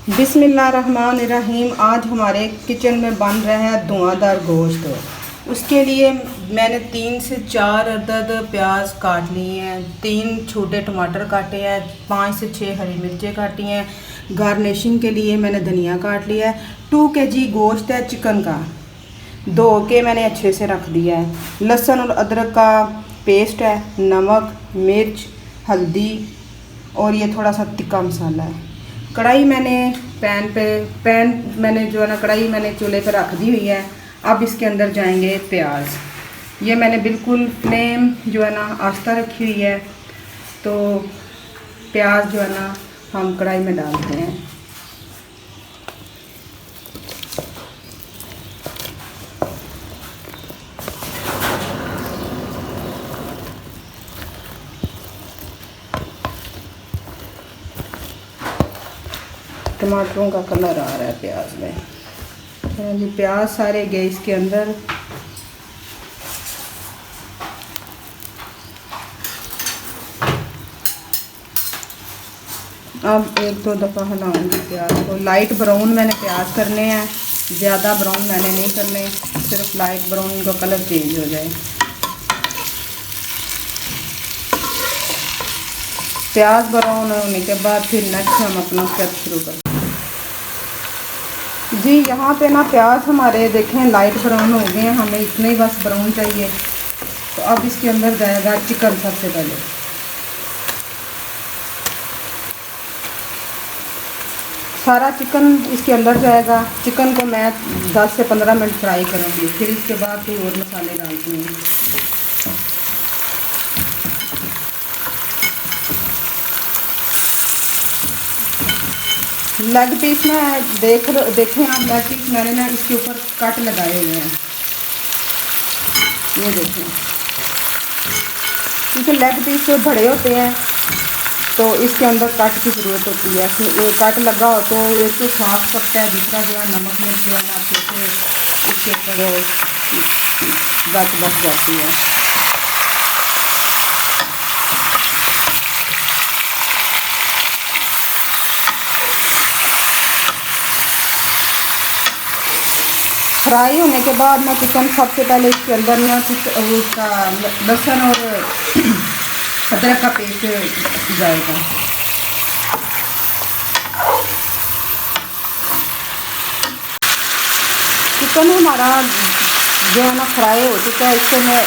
बिस्मिल्लाहिर्रहमानिर्रहीम। आज हमारे किचन में बन रहा है धुआंधार गोश्त। उसके लिए मैंने 3 से 4 अदद प्याज काट लिए हैं, 3 छोटे टमाटर काटे हैं, 5 से 6 हरी मिर्चें काटी हैं। गार्निशिंग के लिए मैंने धनिया काट लिया है। 2 kg गोश्त है चिकन का, धो के मैंने अच्छे से रख दिया है। लहसुन और अदरक का पेस्ट है, नमक, मिर्च, हल्दी और ये थोड़ा सा तिक्का मसाला है। कढ़ाई मैंने पैन मैंने जो है ना कढ़ाई मैंने चूल्हे पर रख दी हुई है। अब इसके अंदर जाएंगे प्याज। ये मैंने बिल्कुल फ्लेम जो है ना आस्था रखी हुई है। तो प्याज जो है ना हम कढ़ाई में डालते हैं। टमाटरों का कलर आ रहा है प्याज में। ये प्याज सारे गए इसके अंदर। अब 1-2 दफ़ा हिलाऊंगी प्याज को। लाइट ब्राउन मैंने प्याज करने हैं, ज़्यादा ब्राउन मैंने नहीं करने, सिर्फ लाइट ब्राउन इनका कलर चेंज हो जाए। प्याज ब्राउन होने के बाद फिर नेक्स्ट हम अपना स्टेप शुरू करते हैं। जी यहाँ पे ना प्याज हमारे देखें लाइट ब्राउन हो गए हैं, हमें इतने ही बस ब्राउन चाहिए। तो अब इसके अंदर जाएगा चिकन। सबसे पहले सारा चिकन इसके अंदर जाएगा। चिकन को मैं 10 से 15 मिनट फ्राई करूँगी, फिर इसके बाद कोई और मसाले डालती हूँ। लेग पीस में देखें आप, लेग पीस मैंने ना इसके ऊपर कट लगाए हुए हैं। ये देखें, क्योंकि लेग पीस जो बड़े होते हैं तो इसके अंदर कट की ज़रूरत होती है। कट लगा हो तो एक तो साफ सकता है, दूसरा जो है नमक मिर्च जो है ना अच्छे से इसके ऊपर बच जाती है। फ्राई होने के बाद ना चिकन सबसे पहले इसके अंदर ना कुछ उसका लहसुन और अदरक का पेस्ट जाएगा। चिकन हमारा जो है ना फ्राई हो चुका है। इसको मैं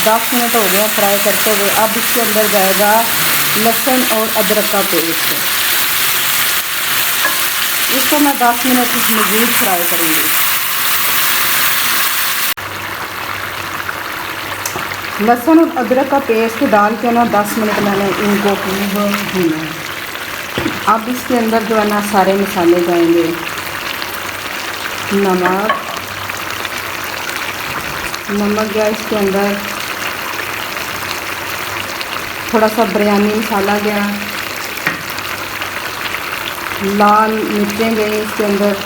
10 मिनट हो गया फ्राई करते हुए। अब इसके अंदर जाएगा लहसुन और अदरक का पेस्ट। इसको मैं 10 मिनट मज़ीद फ्राई करूँगी। लहसुन और अदरक का पेस्ट डाल के ना 10 मिनट मैंने इनको खूब भूना है। अब इसके अंदर जो है ना सारे मसाले जाएंगे। नमक गया इसके अंदर, थोड़ा सा बिरयानी मसाला गया, लाल मिर्चें गई इसके अंदर,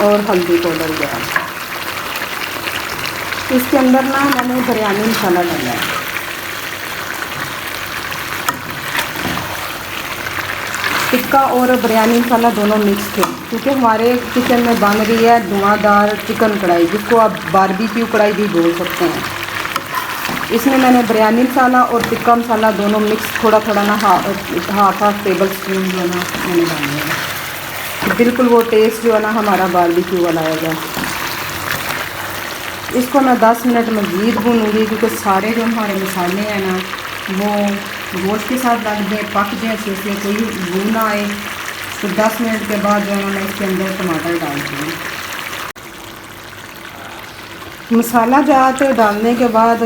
और हल्दी पाउडर गया। इसके अंदर ना मैंने बिरयानी मसाला डाला है। टिक्का और बिरयानी मसाला दोनों मिक्स थे, क्योंकि हमारे किचन में बन रही है धुआंधार चिकन कढ़ाई, जिसको आप बारबेक्यू कढ़ाई भी बोल सकते हैं। इसमें मैंने बिरयानी मसाला और टिक्का मसाला दोनों मिक्स थोड़ा थोड़ा ना हाफ टेबल स्पून जो है ना मैंने डाले हैं। बिल्कुल वो टेस्ट जो है ना हमारा बारबेक्यू वाला आएगा। इसको मैं 10 मिनट मज़ीद भूनूंगी, क्योंकि सारे जो हमारे मसाले हैं ना वो गोश्त के साथ लग जाए, पक जाए, अच्छे से कोई बू ना आए। तो 10 मिनट के बाद जो है मैं इसके अंदर टमाटर डालती हूँ। मसाला जाते डालने के बाद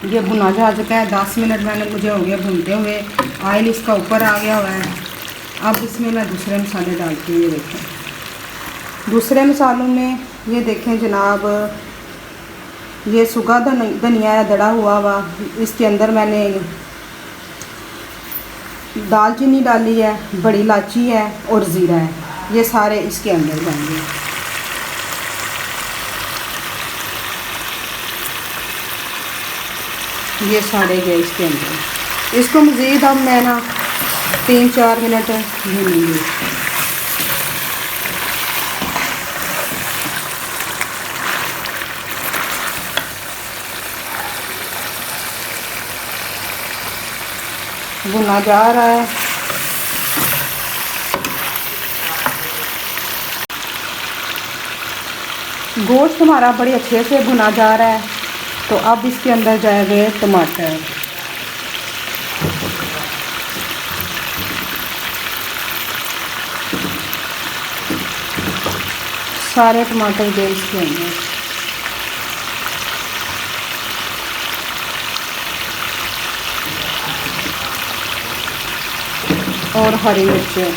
ये भुना जा चुका है। 10 मिनट मुझे हो गया भूनते हुए। ऑयल इसका ऊपर आ गया हुआ है। अब इसमें मैं दूसरे मसाले डालती हूँ। ये देखें, दूसरे मसालों में ये देखें जनाब, ये सूखा धनिया है दड़ा हुआ। इसके अंदर मैंने दालचीनी डाली है, बड़ी इलायची है और ज़ीरा है। ये सारे इसके अंदर जाएंगे। ये सारे गए इसके अंदर। इसको मज़ीद अब मैं ना 3-4 मिनट भूनूंगी। भुना जा रहा है। गोश्त हमारा बड़ी अच्छे से भुना जा रहा है। तो अब इसके अंदर जाएंगे टमाटर। सारे टमाटर गए इसके अंदर। और हरी मिर्चें।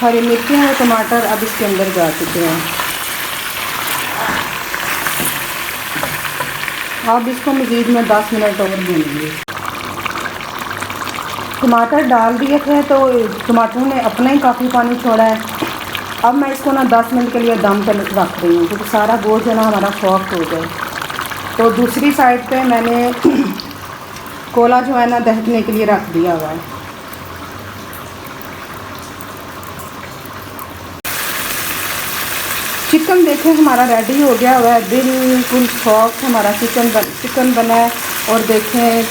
हरी मिर्चें और टमाटर अब इसके अंदर जा चुके हैं। अब इसको मज़ीद में 10 मिनट और भूनेंगे। टमाटर डाल दिए थे तो टमाटरों ने अपना ही काफ़ी पानी छोड़ा है। अब मैं इसको ना 10 मिनट के लिए दम पर रख रही हूँ क्योंकि सारा गोश्त जो ना हमारा सॉफ्ट हो जाए। तो दूसरी साइड पे मैंने कोला जो है ना दहकने के लिए रख दिया हुआ है। चिकन देखें हमारा रेडी हो गया हुआ है, बिल्कुल सॉफ्ट हमारा चिकन बना है। और देखें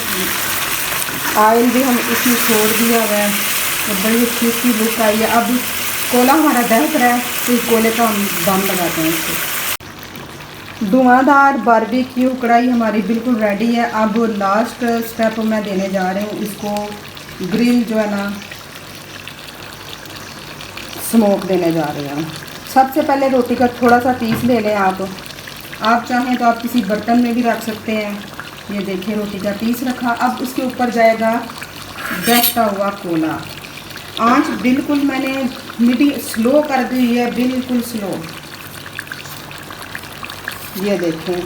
ऑयल भी हम इसमें छोड़ दिया हुआ है तो बड़ी अच्छी इसकी लुक आई है। अब कोला हमारा दहक रहा है तो इस कोले का हम दम लगाते हैं इसको। धुआंधार बारबेक्यू कढ़ाई हमारी बिल्कुल रेडी है। अब लास्ट स्टेप मैं देने जा रही हूँ, इसको ग्रिल जो है ना स्मोक देने जा रही हूँ। सबसे पहले रोटी का थोड़ा सा पीस ले लें आप चाहें तो आप किसी बर्तन में भी रख सकते हैं। ये देखिए रोटी का पीस रखा। अब उसके ऊपर जाएगा दहकता हुआ कोला। आंच बिल्कुल मैंने मीडियम स्लो कर दी है, बिल्कुल स्लो। ये देखें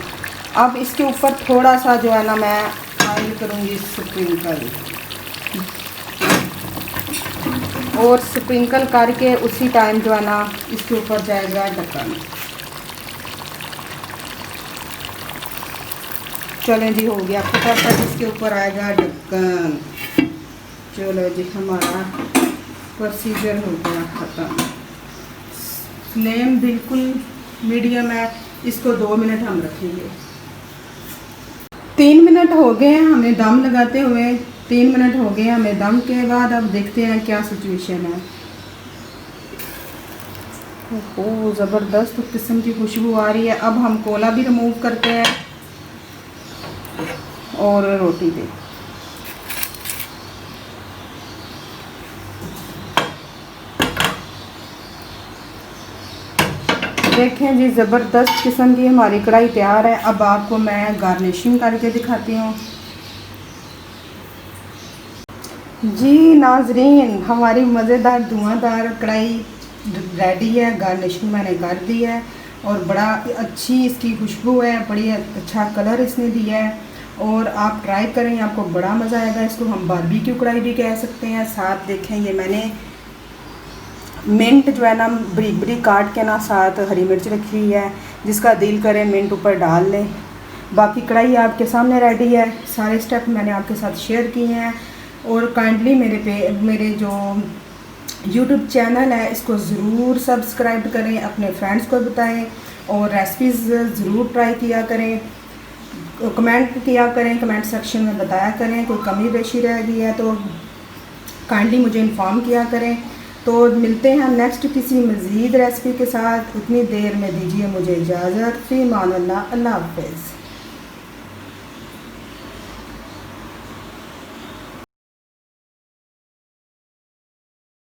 अब इसके ऊपर थोड़ा सा जो है ना मैं ऑयल करूँगी स्प्रिंकल, और स्प्रिंकल करके उसी टाइम जो है ना इसके ऊपर जाएगा ढक्कन। चलें जी, हो गया फटाफट इसके ऊपर आएगा ढक्कन। चलो जी, हमारा प्रोसीजर हो गया ख़त्म। फ्लेम बिल्कुल मीडियम है, इसको 2 मिनट हम रखेंगे। 3 मिनट हो गए हैं हमें दम लगाते हुए। 3 मिनट हो गए हमें दम के बाद। अब देखते हैं क्या सिचुएशन है। ओह ज़बरदस्त किस्म की खुशबू आ रही है। अब हम कोला भी रिमूव करते हैं और रोटी भी। देखें जी, ज़बरदस्त किस्म की हमारी कढ़ाई तैयार है। अब आपको मैं गार्निशिंग करके दिखाती हूँ। जी नाजरीन, हमारी मज़ेदार धुआंधार कढ़ाई रेडी है। गार्निशिंग मैंने कर दी है और बड़ा अच्छी इसकी खुशबू है, बड़ी अच्छा कलर इसने दिया है। और आप ट्राई करें, आपको बड़ा मज़ा आएगा। इसको हम बारबेक्यू कढ़ाई भी कह सकते हैं। साथ देखें ये मैंने मिंट जो है ना बरीक बरीक काट के ना साथ हरी मिर्च रखी हुई है, जिसका दिल करे मिंट ऊपर डाल लें। बाकी कढ़ाई आपके सामने रेडी है। सारे स्टेप मैंने आपके साथ शेयर किए हैं। और काइंडली मेरे जो यूट्यूब चैनल है इसको ज़रूर सब्सक्राइब करें, अपने फ्रेंड्स को बताएं और रेसिपीज़ ज़रूर ट्राई किया करें। कमेंट किया करें, कमेंट सेक्शन में बताया करें। कोई कमी बेशी रह गई है तो काइंडली मुझे इन्फॉर्म किया करें। तो मिलते हैं नेक्स्ट किसी मज़ीद रेसिपी के साथ। उतनी देर में दीजिए मुझे इजाज़त। फ़ी अमान अल्लाह। अल्लाह हाफ़िज़।